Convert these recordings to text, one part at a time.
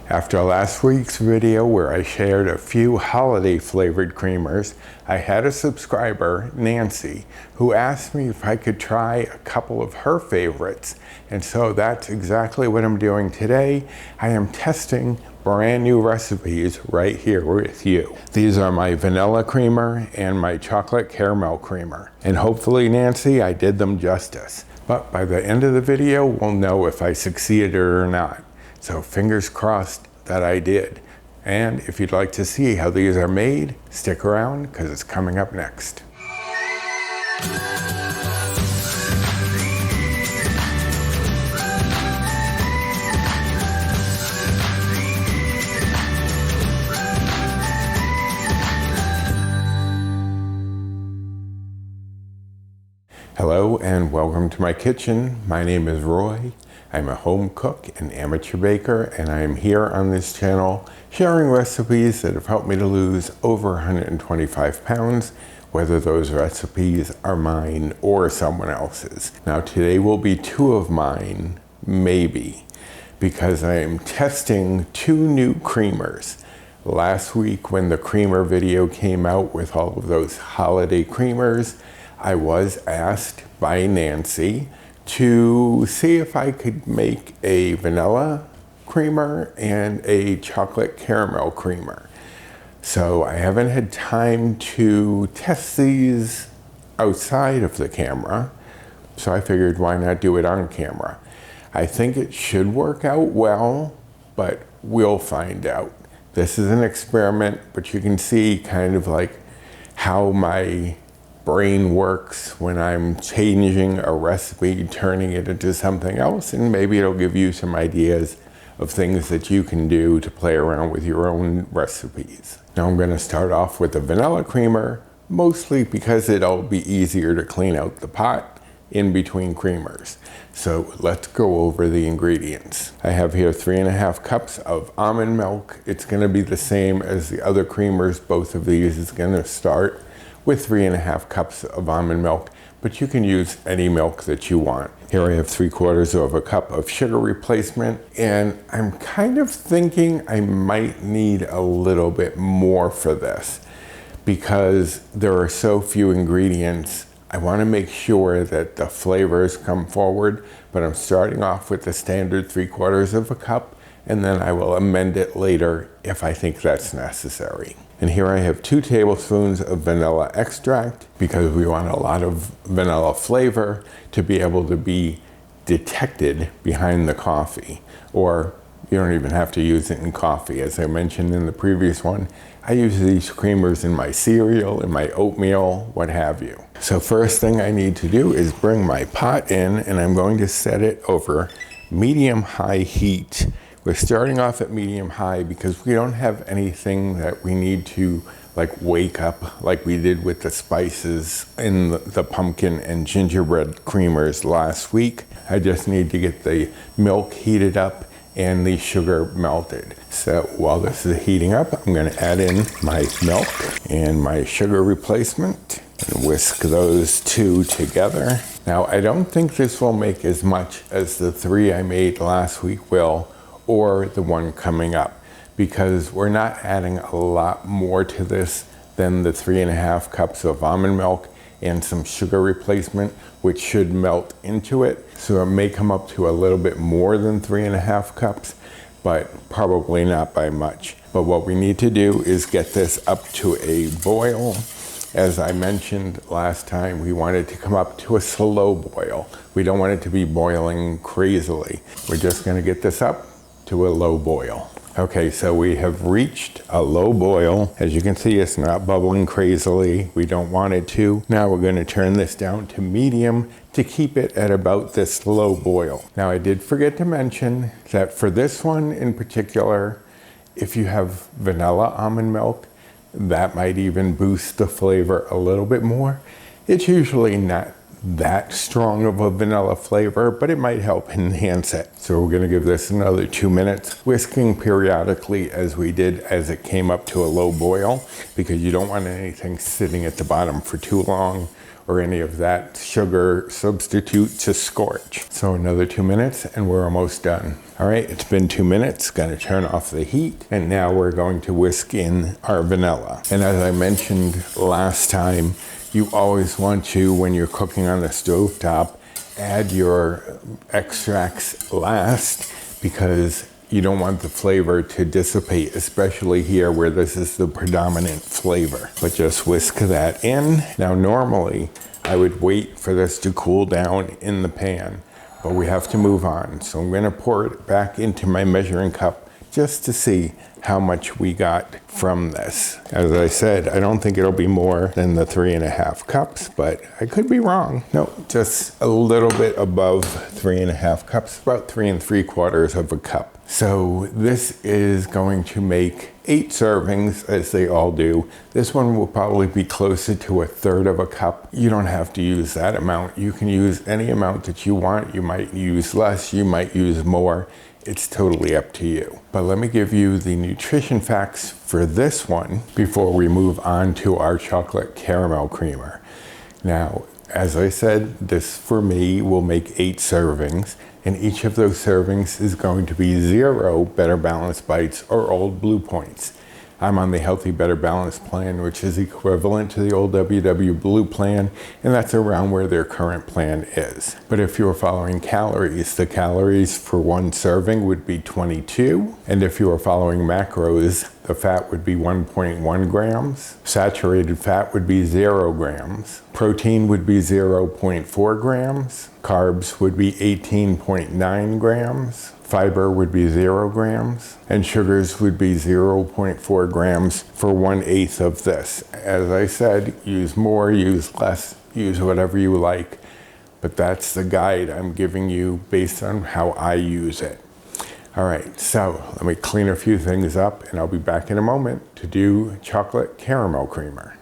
After last week's video where I shared a few holiday flavored creamers, I had a subscriber, Nancy, who asked me if I could try a couple of her favorites. And so that's exactly what I'm doing today. I am testing brand new recipes right here with you. These are my vanilla creamer and my chocolate caramel creamer. And hopefully, Nancy, I did them justice. But by the end of the video, we'll know if I succeeded or not. So fingers crossed that I did. And if you'd like to see how these are made, stick around because it's coming up next. Hello and welcome to my kitchen. My name is Roy. I'm a home cook and amateur baker, and I am here on this channel sharing recipes that have helped me to lose over 125 pounds, whether those recipes are mine or someone else's. Now today will be two of mine, maybe, because I am testing two new creamers. Last week when the creamer video came out with all of those holiday creamers, I was asked by Nancy to see if I could make a vanilla creamer and a chocolate caramel creamer. So I haven't had time to test these outside of the camera, so I figured why not do it on camera. I think it should work out well, but we'll find out. This is an experiment, but you can see kind of like how my brain works when I'm changing a recipe, turning it into something else, and maybe it'll give you some ideas of things that you can do to play around with your own recipes. Now I'm going to start off with the vanilla creamer, mostly because it'll be easier to clean out the pot in between creamers. So let's go over the ingredients. I have here 3.5 cups of almond milk. It's going to be the same as the other creamers. Both of these is going to start with 3.5 cups of almond milk, but you can use any milk that you want. Here I have 3/4 cup of sugar replacement, and I'm kind of thinking I might need a little bit more for this because there are so few ingredients. I want to make sure that the flavors come forward, but I'm starting off with the standard 3/4 cup, and then I will amend it later if I think that's necessary. And here I have 2 tablespoons of vanilla extract because we want a lot of vanilla flavor to be able to be detected behind the coffee. Or you don't even have to use it in coffee. As I mentioned in the previous one, I use these creamers in my cereal, in my oatmeal, what have you. So first thing I need to do is bring my pot in, and I'm going to set it over medium-high heat. We're starting off at medium-high because we don't have anything that we need to like wake up like we did with the spices in the pumpkin and gingerbread creamers last week. I just need to get the milk heated up and the sugar melted. So while this is heating up, I'm going to add in my milk and my sugar replacement and whisk those two together. Now I don't think this will make as much as the 3 I made last week will, or the one coming up, because we're not adding a lot more to this than the 3.5 cups of almond milk and some sugar replacement, which should melt into it. So it may come up to a little bit more than 3.5 cups, but probably not by much. But what we need to do is get this up to a boil. As I mentioned last time, we want it to come up to a slow boil. We don't want it to be boiling crazily. We're just gonna get this up to a low boil. Okay, so we have reached a low boil. As you can see, it's not bubbling crazily. We don't want it to. Now we're going to turn this down to medium to keep it at about this low boil. Now I did forget to mention that for this one in particular, if you have vanilla almond milk, that might even boost the flavor a little bit more. It's usually not that strong of a vanilla flavor, but it might help enhance it. So we're gonna give this another 2 minutes, whisking periodically as we did as it came up to a low boil, because you don't want anything sitting at the bottom for too long or any of that sugar substitute to scorch. So another 2 minutes and we're almost done. All right, it's been 2 minutes, gonna turn off the heat, and now we're going to whisk in our vanilla. And as I mentioned last time, you always want to, when you're cooking on the stovetop, add your extracts last, because you don't want the flavor to dissipate, especially here where this is the predominant flavor. But just whisk that in. Now normally I would wait for this to cool down in the pan, but we have to move on. So I'm gonna pour it back into my measuring cup just to see how much we got from this. As I said, I don't think it'll be more than the 3.5 cups, but I could be wrong. No, just a little bit above 3.5 cups, about 3 3/4 of a cup. So this is going to make 8 servings, as they all do. This one will probably be closer to 1/3 of a cup. You don't have to use that amount. You can use any amount that you want. You might use less, you might use more. It's totally up to you. But let me give you the nutrition facts for this one before we move on to our chocolate caramel creamer. Now, as I said, this for me will make 8 servings, and each of those servings is going to be 0 Better Balance Bites or Old Blue Points. I'm on the Healthy Better Balance plan, which is equivalent to the old WW Blue plan, and that's around where their current plan is. But if you're following calories, the calories for 1 serving would be 22, and if you are following macros, the fat would be 1.1 grams, saturated fat would be 0 grams, protein would be 0.4 grams, carbs would be 18.9 grams, fiber would be 0 grams, and sugars would be 0.4 grams for 1/8 of this. As I said, use more, use less, use whatever you like, but that's the guide I'm giving you based on how I use it. All right, so let me clean a few things up, and I'll be back in a moment to do chocolate caramel creamer.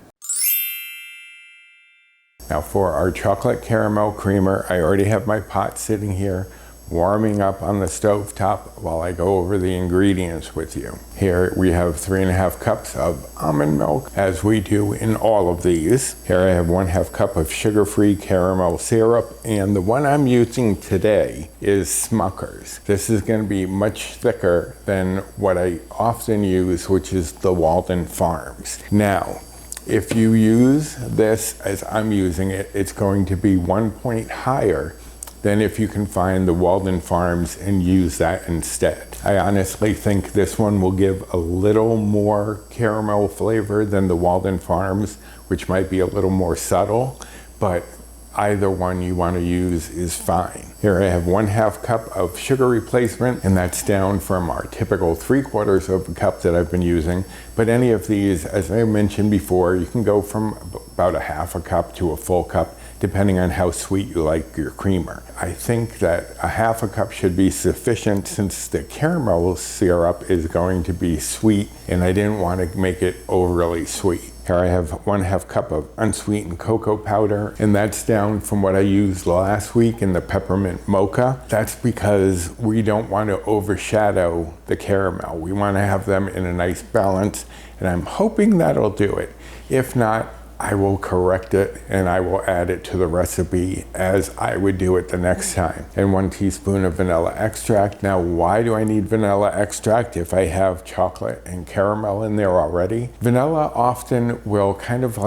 Now for our chocolate caramel creamer, I already have my pot sitting here warming up on the stove top while I go over the ingredients with you. Here we have 3.5 cups of almond milk, as we do in all of these. Here I have 1/2 cup of sugar-free caramel syrup, and the one I'm using today is Smucker's. This is going to be much thicker than what I often use, which is the Walden Farms. Now, if you use this as I'm using it, it's going to be 1 point higher than if you can find the Walden Farms and use that instead. I honestly think this one will give a little more caramel flavor than the Walden Farms, which might be a little more subtle, but either one you want to use is fine. Here I have 1/2 cup of sugar replacement, and that's down from our typical 3/4 of a cup that I've been using. But any of these, as I mentioned before, you can go from about 1/2 cup to a full cup, depending on how sweet you like your creamer. I think that 1/2 cup should be sufficient, since the caramel syrup is going to be sweet, and I didn't want to make it overly sweet. Here I have 1/2 cup of unsweetened cocoa powder, and that's down from what I used last week in the peppermint mocha. That's because we don't want to overshadow the caramel. We want to have them in a nice balance, and I'm hoping that'll do it. If not, I will correct it and I will add it to the recipe as I would do it the next time. And 1 teaspoon of vanilla extract. Now, why do I need vanilla extract if I have chocolate and caramel in there already? Vanilla often will kind of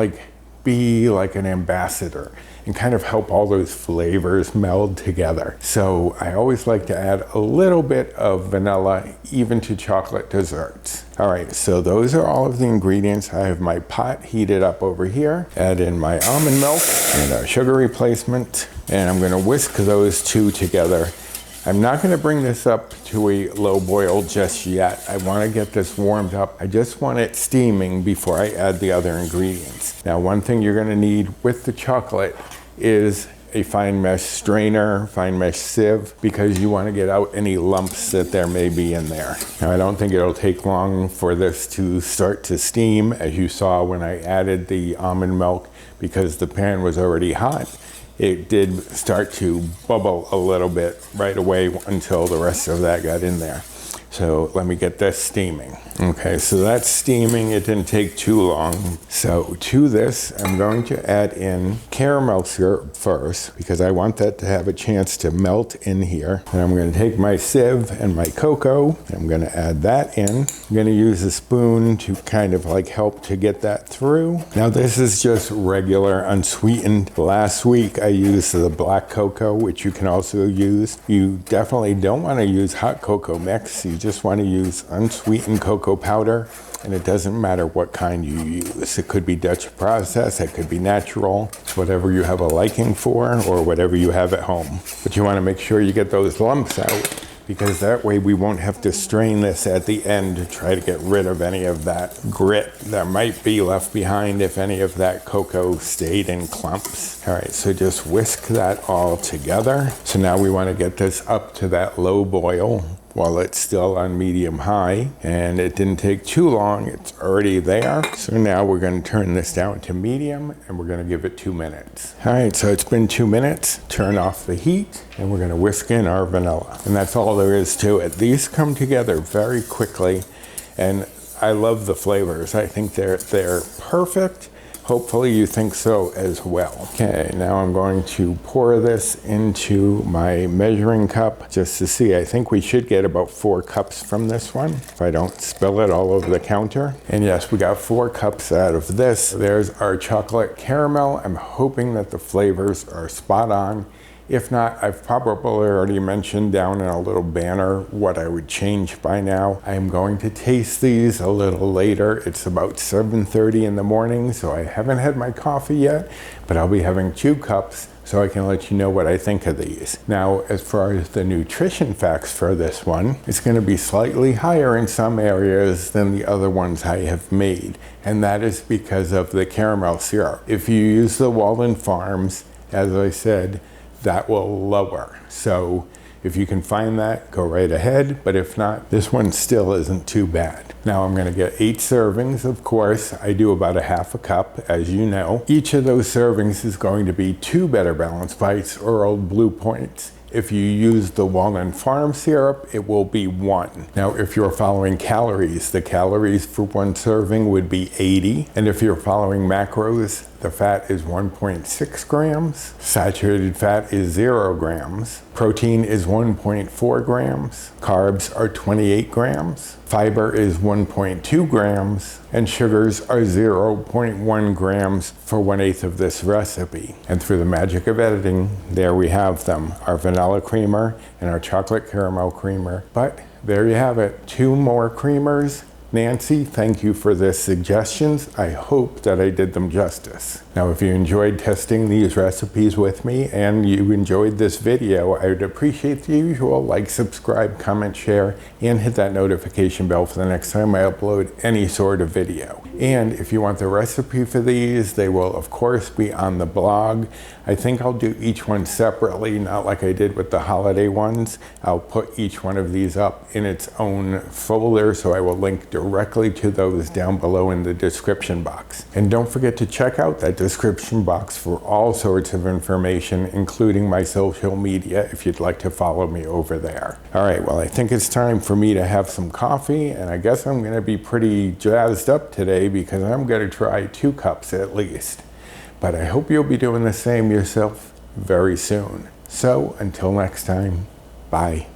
be like an ambassador and kind of help all those flavors meld together. So I always like to add a little bit of vanilla even to chocolate desserts. All right, so those are all of the ingredients. I have my pot heated up over here. Add in my almond milk and our sugar replacement, and I'm gonna whisk those two together. I'm not going to bring this up to a low boil just yet. I want to get this warmed up. I just want it steaming before I add the other ingredients. Now, one thing you're going to need with the chocolate is a fine mesh strainer, fine mesh sieve, because you want to get out any lumps that there may be in there. Now, I don't think it'll take long for this to start to steam, as you saw when I added the almond milk, because the pan was already hot. It did start to bubble a little bit right away until the rest of that got in there. So let me get this steaming. Okay, so that's steaming. It didn't take too long. So to this, I'm going to add in caramel syrup first because I want that to have a chance to melt in here. And I'm going to take my sieve and my cocoa. I'm going to add that in. I'm going to use a spoon to kind of like help to get that through. Now this is just regular unsweetened. Last week I used the black cocoa, which you can also use. You definitely don't want to use hot cocoa mix. You just want to use unsweetened cocoa powder, and it doesn't matter what kind you use. It could be Dutch process, it could be natural. It's whatever you have a liking for or whatever you have at home. But you want to make sure you get those lumps out, because that way we won't have to strain this at the end to try to get rid of any of that grit that might be left behind if any of that cocoa stayed in clumps. All right, so just whisk that all together. So now we want to get this up to that low boil while it's still on medium high, and it didn't take too long. It's already there. So now we're going to turn this down to medium, and we're going to give it 2 minutes. All right, so it's been 2 minutes. Turn off the heat, and we're going to whisk in our vanilla. And that's all there is to it. These come together very quickly, and I love the flavors. I think they're perfect. Hopefully you think so as well. Okay, now I'm going to pour this into my measuring cup just to see. I think we should get about 4 cups from this one, if I don't spill it all over the counter. And yes, we got 4 cups out of this. There's our chocolate caramel. I'm hoping that the flavors are spot on. If not, I've probably already mentioned down in a little banner what I would change by now. I'm going to taste these a little later. It's about 7:30 in the morning, so I haven't had my coffee yet, but I'll be having 2 cups so I can let you know what I think of these. Now, as far as the nutrition facts for this one, it's going to be slightly higher in some areas than the other ones I have made, and that is because of the caramel syrup. If you use the Walden Farms, as I said, that will lower. So if you can find that, go right ahead. But if not, this one still isn't too bad. Now I'm going to get 8 servings, of course. I do about 1/2 cup, as you know. Each of those servings is going to be 2 Better Balance Bites or Old Blue Points. If you use the Walden Farm syrup, it will be 1. Now, if you're following calories, the calories for 1 serving would be 80. And if you're following macros, the fat is 1.6 grams. Saturated fat is 0 grams. Protein is 1.4 grams. Carbs are 28 grams. Fiber is 1.2 grams. And sugars are 0.1 grams for 1/8 of this recipe. And through the magic of editing, there we have them, our vanilla creamer and our chocolate caramel creamer. But there you have it, 2 more creamers. Nancy, thank you for the suggestions. I hope that I did them justice. Now, if you enjoyed testing these recipes with me and you enjoyed this video, I would appreciate the usual like, subscribe, comment, share, and hit that notification bell for the next time I upload any sort of video. And if you want the recipe for these, they will of course be on the blog. I think I'll do each one separately, not like I did with the holiday ones. I'll put each one of these up in its own folder, so I will link directly to those down below in the description box. And don't forget to check out that description box for all sorts of information, including my social media, if you'd like to follow me over there. All right, well, I think it's time for me to have some coffee, and I guess I'm gonna be pretty jazzed up today because I'm gonna try 2 cups at least. But I hope you'll be doing the same yourself very soon. So until next time, bye.